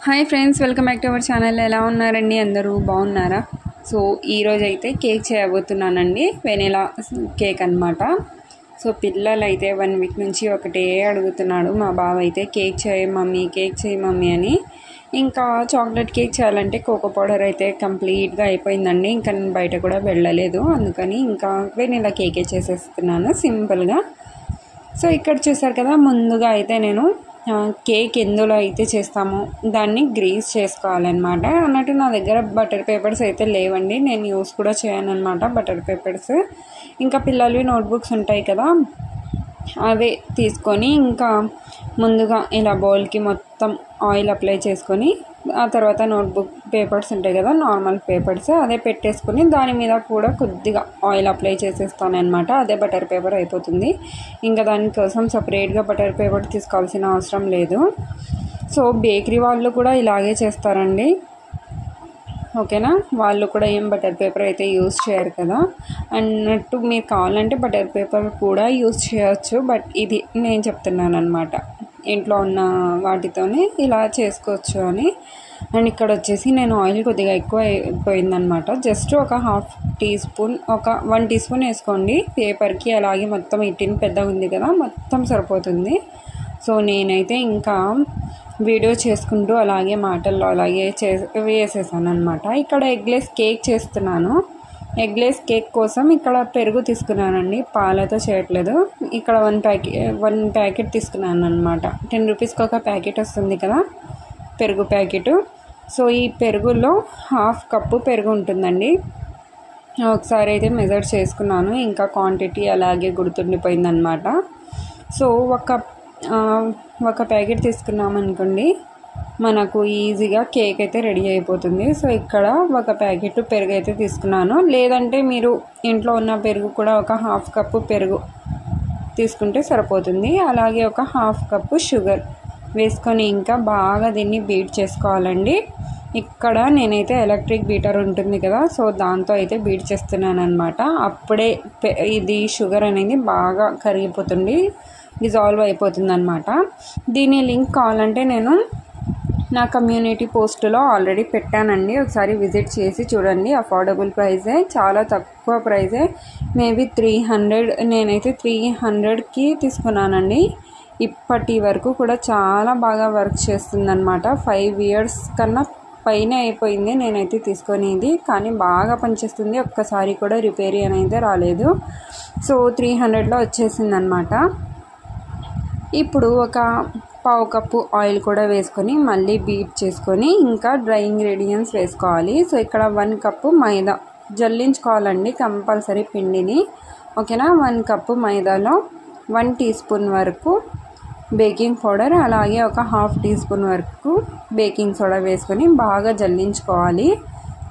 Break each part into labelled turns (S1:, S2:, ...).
S1: Hi friends, welcome back to our channel. ఎలా ఉన్నారండి? అందరూ బాగున్నారా? సో ఈరోజు అయితే కేక్ చేయబోతున్నానండి. వెనిలా కేక్ అనమాట. సో పిల్లలు అయితే 1 వీక్ నుంచి ఒకటే అడుగుతున్నాడు. మా బావ అయితే కేక్ చేయి మమ్మీ అని. ఇంకా చాక్లెట్ కేక్ చేయాలంటే కోకో పౌడర్ అయితే కంప్లీట్గా అయిపోయిందండి. ఇంకా నేను బయట కూడా వెళ్ళలేదు, అందుకని ఇంకా వెనిలా కేకే చేసేస్తున్నాను సింపుల్గా. సో ఇక్కడ చూసారు కదా, ముందుగా అయితే నేను కేక్ ఎందులో అయితే చేస్తామో దాన్ని గ్రీస్ చేసుకోవాలన్నమాట. అన్నట్టు నా దగ్గర బటర్ పేపర్స్ అయితే లేవండి, నేను యూస్ కూడా చేయను అనమాట బటర్ పేపర్స్. ఇంకా పిల్లలవి నోట్బుక్స్ ఉంటాయి కదా, అవే తీసుకొని ఇంకా ముందుగా ఇలా బౌల్కి మొత్తం ఆయిల్ అప్లై చేసుకొని, ఆ తర్వాత నోట్బుక్ పేపర్స్ ఉంటాయి కదా, నార్మల్ పేపర్స్ అదే పెట్టేసుకొని దాని మీద కూడా కొద్దిగా ఆయిల్ అప్లై చేసేస్తాను అనమాట. అదే బటర్ పేపర్ అయిపోతుంది. ఇంకా దానికోసం సపరేట్గా బటర్ పేపర్ తీసుకోవాల్సిన అవసరం లేదు. సో బేకరీ వాళ్ళు కూడా ఇలాగే చేస్తారండి, ఓకేనా. వాళ్ళు కూడా ఏం బటర్ పేపర్ అయితే యూజ్ చేయరు కదా. అన్నట్టు మీరు కావాలంటే బటర్ పేపర్ కూడా యూజ్ చేయవచ్చు, బట్ ఇది నేను చెప్తున్నాను అనమాట, ఇంట్లో ఉన్న వాటితోనే ఇలా చేసుకోవచ్చు అని. అండ్ ఇక్కడ వచ్చేసి నేను ఆయిల్ కొద్దిగా ఎక్కువ అయిపోయిందనమాట. జస్ట్ ఒక 1/2 టీ స్పూన్, ఒక 1 టీ స్పూన్ వేసుకోండి పేపర్కి. అలాగే మొత్తం టిన్ పెద్దగా ఉంది కదా, మొత్తం సరిపోతుంది. సో నేనైతే ఇంకా వీడియో చేసుకుంటూ అలాగే మాటల్లో అలాగే వేసేసాను అనమాట. ఇక్కడ ఎగ్లెస్ కేక్ చేస్తున్నాను. ఎగ్లెస్ కేక్ కోసం ఇక్కడ పెరుగు తీసుకున్నానండి, పాలతో చేయట్లేదు. ఇక్కడ 1 ప్యాకెట్ తీసుకున్నాను అనమాట. 10 రూపీస్కి ఒక ప్యాకెట్ వస్తుంది కదా పెరుగు ప్యాకెట్. సో ఈ పెరుగులో 1/2 కప్పు పెరుగు ఉంటుందండి. ఒకసారి అయితే మెజర్ చేసుకున్నాను, ఇంకా క్వాంటిటీ అలాగే గుర్తుండిపోయిందనమాట. సో ఒక ప్యాకెట్ తీసుకున్నాం అనుకోండి, మనకు ఈజీగా కేక్ అయితే రెడీ అయిపోతుంది. సో ఇక్కడ ఒక ప్యాకెట్ పెరుగు అయితే తీసుకున్నాను. లేదంటే మీరు ఇంట్లో ఉన్న పెరుగు కూడా ఒక 1/2 కప్పు పెరుగు తీసుకుంటే సరిపోతుంది. అలాగే ఒక 1/2 కప్పు షుగర్ వేసుకొని ఇంకా బాగా దీన్ని బీట్ చేసుకోవాలండి. ఇక్కడ నేనైతే ఎలక్ట్రిక్ బీటర్ ఉంటుంది కదా, సో దాంతో అయితే బీట్ చేస్తున్నాను అనమాట. అప్పుడే ఇది షుగర్ అనేది బాగా కరిగిపోతుంది, డిజాల్వ్ అయిపోతుంది అనమాట. దీని లింక్ కావాలంటే నేను నా కమ్యూనిటీ పోస్ట్లో ఆల్రెడీ పెట్టానండి, ఒకసారి విజిట్ చేసి చూడండి. అఫోర్డబుల్ ప్రైజే, చాలా తక్కువ ప్రైజే, మేబీ 300, నేనైతే 300కి తీసుకున్నానండి. ఇప్పటి వరకు కూడా చాలా బాగా వర్క్ చేస్తుందన్నమాట. 5 ఇయర్స్ కన్నా పైన అయిపోయింది నేనైతే తీసుకునేది, కానీ బాగా పనిచేస్తుంది. ఒక్కసారి కూడా రిపేరీ అనేది రాలేదు. సో 300లో వచ్చేసింది అనమాట. ఇప్పుడు ఒక 1/2 కప్పు ఆయిల్ కూడా వేసుకొని మళ్ళీ బీట్ చేసుకొని ఇంకా డ్రై ఇంగ్రీడియంట్స్ వేసుకోవాలి. సో ఇక్కడ 1 కప్పు మైదా జల్లించుకోవాలండి కంపల్సరీ పిండిని, ఓకేనా. 1 కప్పు మైదాలో 1 టీ స్పూన్ వరకు బేకింగ్ పౌడర్, అలాగే ఒక 1/2 టీ స్పూన్ వరకు బేకింగ్ సోడా వేసుకొని బాగా జల్లించుకోవాలి.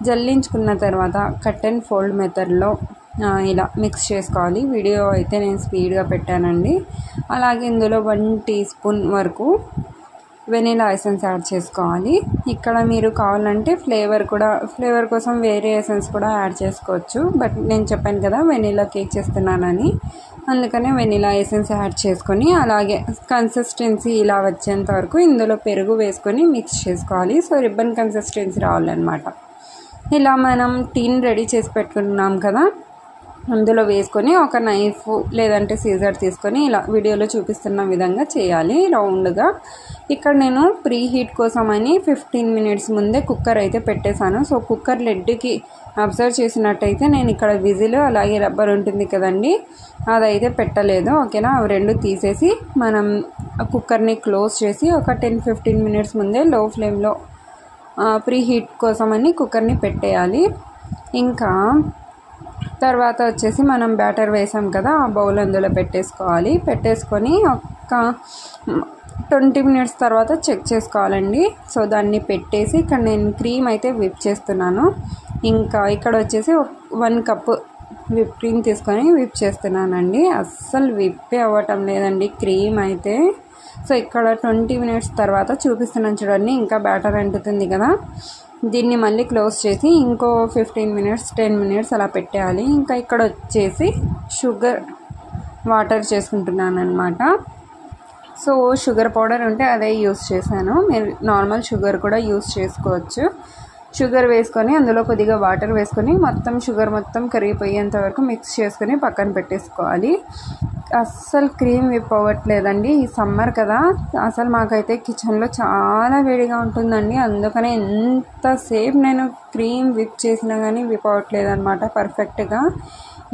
S1: జల్లించుకున్న తర్వాత కట్ అండ్ ఫోల్డ్ మెథడ్లో ఇలా మిక్స్ చేసుకోవాలి. వీడియో అయితే నేను స్పీడ్గా పెట్టానండి. అలాగే ఇందులో 1 టీ స్పూన్ వరకు వెనిలా ఎసెన్స్ యాడ్ చేసుకోవాలి. ఇక్కడ మీరు కావాలంటే ఫ్లేవర్ కోసం వేరే ఎసెన్స్ కూడా యాడ్ చేసుకోవచ్చు, బట్ నేను చెప్పాను కదా వెనిలా కేక్ చేస్తున్నానని, అందుకనే వెనిలా ఎసెన్స్ యాడ్ చేసుకొని అలాగే కన్సిస్టెన్సీ ఇలా వచ్చేంత వరకు ఇందులో పెరుగు వేసుకొని మిక్స్ చేసుకోవాలి. సో రిబ్బన్ కన్సిస్టెన్సీ రావాలన్నమాట. ఇలా మనం టీన్ రెడీ చేసి పెట్టుకున్నాం కదా, అందులో వేసుకొని ఒక నైఫ్ లేదంటే సీజర్ తీసుకొని ఇలా వీడియోలో చూపిస్తున్న విధంగా చేయాలి రౌండ్గా. ఇక్కడ నేను ప్రీ హీట్ కోసమని 15 మినిట్స్ ముందే కుక్కర్ అయితే పెట్టేశాను. సో కుక్కర్ లెడ్కి అబ్జర్వ్ చేసినట్టయితే నేను ఇక్కడ విజిల్ అలాగే రబ్బర్ ఉంటుంది కదండి, అదైతే పెట్టలేదు, ఓకేనా. అవి 2 తీసేసి మనం కుక్కర్ని క్లోజ్ చేసి ఒక 10-15 మినిట్స్ ముందే లో ఫ్లేమ్లో ప్రీ హీట్ కోసమని కుక్కర్ని పెట్టేయాలి. ఇంకా తర్వాత వచ్చేసి మనం బ్యాటర్ వేసాం కదా, ఆ బౌల్ అందులో పెట్టేసుకోవాలి. పెట్టేసుకొని ఒక 20 మినిట్స్ తర్వాత చెక్ చేసుకోవాలండి. సో దాన్ని పెట్టేసి ఇక్కడ నేను క్రీమ్ అయితే విప్ చేస్తున్నాను. ఇంకా ఇక్కడ వచ్చేసి 1 కప్పు విప్ క్రీమ్ తీసుకొని విప్ చేస్తున్నానండి. అస్సలు విప్పే అవ్వటం లేదండి క్రీమ్ అయితే. సో ఇక్కడ 20 మినిట్స్ తర్వాత చూపిస్తున్నాను చూడండి, ఇంకా బ్యాటర్ అంటుతుంది కదా, దీన్ని మళ్ళీ క్లోజ్ చేసి ఇంకో 15 మినిట్స్ 10 మినిట్స్ అలా పెట్టేయాలి. ఇంకా ఇక్కడ వచ్చేసి షుగర్ వాటర్ చేసుకుంటున్నాను అనమాట. సో షుగర్ పౌడర్ ఉంటే అదే యూస్ చేశాను. మీరు నార్మల్ షుగర్ కూడా యూస్ చేసుకోవచ్చు. షుగర్ వేసుకొని అందులో కొద్దిగా వాటర్ వేసుకొని మొత్తం షుగర్ మొత్తం కరిగిపోయేంత వరకు మిక్స్ చేసుకొని పక్కన పెట్టేసుకోవాలి. అస్సలు క్రీమ్ విప్ అవ్వట్లేదండి. ఈ సమ్మర్ కదా, అసలు మాకైతే కిచెన్లో చాలా వేడిగా ఉంటుందండి. అందుకనే ఎంతసేపు నేను క్రీమ్ విప్ చేసినా కానీ విప్ అవ్వట్లేదు అనమాట పర్ఫెక్ట్గా.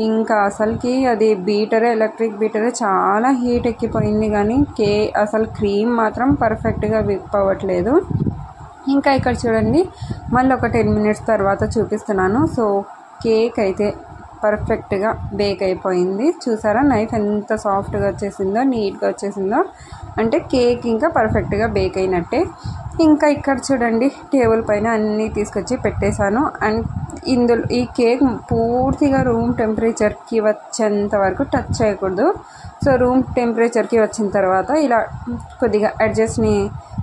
S1: ఇంకా అసలుకి అది బీటరే, ఎలక్ట్రిక్ బీటరే చాలా హీట్ ఎక్కిపోయింది, కానీ అసలు క్రీమ్ మాత్రం పర్ఫెక్ట్గా విప్ అవ్వట్లేదు. ఇంకా ఇక్కడ చూడండి, మళ్ళీ ఒక 10 minutes తర్వాత చూపిస్తున్నాను. సో కేక్ అయితే పర్ఫెక్ట్గా బేక్ అయిపోయింది. చూసారా నైఫ్ ఎంత సాఫ్ట్గా వచ్చేసిందో, నీట్గా వచ్చేసిందో, అంటే కేక్ ఇంకా పర్ఫెక్ట్గా బేక్ అయినట్టే. ఇంకా ఇక్కడ చూడండి, టేబుల్ పైన అన్నీ తీసుకొచ్చి పెట్టేశాను. అండ్ ఇందులో ఈ కేక్ పూర్తిగా రూమ్ టెంపరేచర్కి వచ్చేంత వరకు టచ్ చేయకూడదు. సో రూమ్ టెంపరేచర్కి వచ్చిన తర్వాత ఇలా కొద్దిగా అడ్జస్ట్ని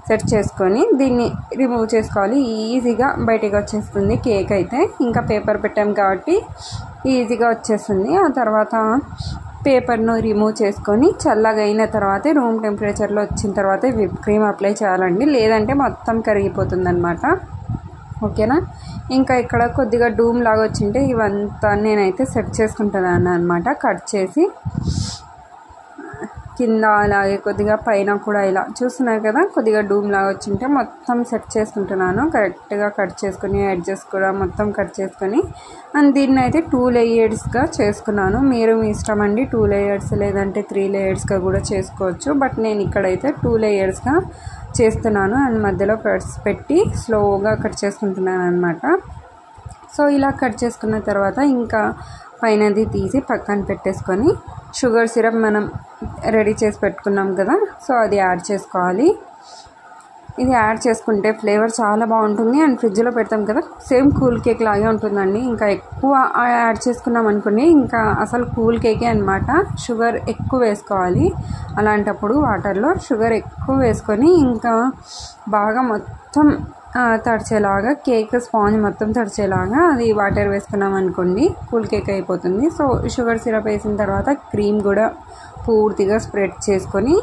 S1: సెట్ చేసుకొని దీన్ని రిమూవ్ చేసుకోవాలి. ఈజీగా బయటికి వచ్చేస్తుంది కేక్ అయితే. ఇంకా పేపర్ పెట్టాం కాబట్టి ఈజీగా వచ్చేస్తుంది. ఆ తర్వాత పేపర్ను రిమూవ్ చేసుకొని చల్లగా అయిన తర్వాతే రూమ్ టెంపరేచర్లో వచ్చిన తర్వాతే విప్ క్రీమ్ అప్లై చేయాలండి, లేదంటే మొత్తం కరిగిపోతుంది అనమాట. ఓకేనా. ఇంకా ఇక్కడ కొద్దిగా డూమ్ లాగా వచ్చింటే ఇవంతా నేనైతే సెట్ చేసుకుంటున్నాను అనమాట. కట్ చేసి కింద అలాగే కొద్దిగా పైన కూడా ఇలా చూస్తున్నారు కదా, కొద్దిగా డూమ్ లాగా వచ్చింటే మొత్తం సెట్ చేసుకుంటున్నాను. కరెక్ట్గా కట్ చేసుకుని ఎడ్జెస్ కూడా మొత్తం కట్ చేసుకొని, అండ్ దీన్ని అయితే 2 layers చేసుకున్నాను. మీరు మీ ఇష్టం అండి, 2 layers లేదంటే 3 layers కూడా చేసుకోవచ్చు. బట్ నేను ఇక్కడైతే 2 layers చేస్తున్నాను. అండ్ మధ్యలో కట్స్ పెట్టి స్లోగా కట్ చేసుకుంటున్నాను అనమాట. సో ఇలా కట్ చేసుకున్న తర్వాత ఇంకా పైనది తీసి పక్కన పెట్టేసుకొని షుగర్ సిరప్ మనం రెడీ చేసి పెట్టుకున్నాం కదా, సో అది యాడ్ చేసుకోవాలి. ఇది యాడ్ చేసుకుంటే ఫ్లేవర్ చాలా బాగుంటుంది. అండ్ ఫ్రిడ్జ్లో పెడతాం కదా, సేమ్ కూల్ కేక్ లాగే ఉంటుందండి. ఇంకా ఎక్కువ యాడ్ చేసుకున్నాం అనుకోండి, ఇంకా అసలు కూల్ కేకే అనమాట. షుగర్ ఎక్కువ వేసుకోవాలి. అలాంటప్పుడు వాటర్లో షుగర్ ఎక్కువ వేసుకొని ఇంకా బాగా మొత్తం తడిచేలాగా, కేక్ స్పాంజ్ మొత్తం తడిచేలాగా అది వాటర్ వేసుకున్నాం అనుకోండి, కూల్ కేక్ అయిపోతుంది. సో షుగర్ సిరప్ వేసిన తర్వాత క్రీమ్ కూడా పూర్తిగా స్ప్రెడ్ చేసుకొని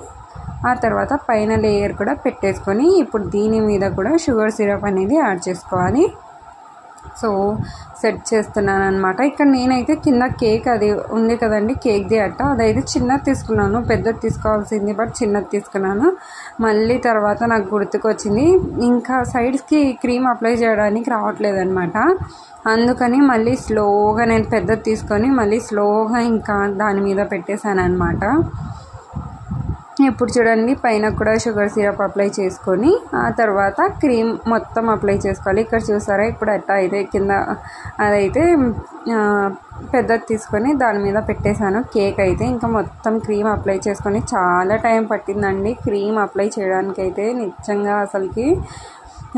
S1: ఆ తర్వాత పైన లేయర్ కూడా పెట్టేసుకొని ఇప్పుడు దీని మీద కూడా షుగర్ సిరప్ అనేది యాడ్ చేసుకోవాలి. సో సెట్ చేస్తున్నాను అనమాట. ఇక్కడ నేనైతే కింద కేక్ అది ఉంది కదండి, కేక్ది అట్ట, అదైతే చిన్నది తీసుకున్నాను. పెద్దది తీసుకోవాల్సింది బట్ చిన్నది తీసుకున్నాను. మళ్ళీ తర్వాత నాకు గుర్తుకొచ్చింది, ఇంకా సైడ్స్కి క్రీమ్ అప్లై చేయడానికి రావట్లేదు అనమాట. అందుకని మళ్ళీ స్లోగా నేను పెద్దది తీసుకొని మళ్ళీ స్లోగా ఇంకా దాని మీద పెట్టేశాను అనమాట. ఇప్పుడు చూడండి, పైన కూడా షుగర్ సిరప్ అప్లై చేసుకొని ఆ తర్వాత క్రీమ్ మొత్తం అప్లై చేసుకోవాలి. ఇక్కడ చూసారా, ఇప్పుడు అట్టా అయితే కింద అదైతే పెద్దది తీసుకొని దాని మీద పెట్టేశాను కేక్ అయితే. ఇంకా మొత్తం క్రీమ్ అప్లై చేసుకొని చాలా టైం పట్టిందండి క్రీమ్ అప్లై చేయడానికి అయితే. నిజంగా అసలుకి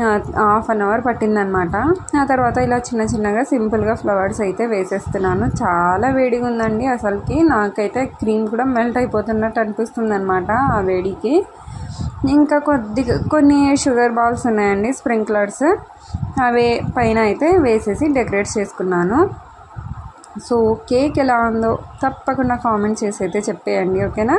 S1: 1/2 hour పట్టిందనమాట. ఆ తర్వాత ఇలా చిన్న చిన్నగా సింపుల్గా ఫ్లవర్స్ అయితే వేసేస్తున్నాను. చాలా వేడిగా ఉందండి అసలుకి. నాకైతే క్రీమ్ కూడా మెల్ట్ అయిపోతున్నట్టు అనిపిస్తుంది అనమాట ఆ వేడికి. ఇంకా కొన్ని షుగర్ బాల్స్ ఉన్నాయండి, స్ప్రింక్లర్స్, అవి పైన అయితే వేసేసి డెకరేట్ చేసుకున్నాను. సో కేక్ ఎలా ఉందో తప్పకుండా కామెంట్ చేసి అయితే చెప్పేయండి, ఓకేనా.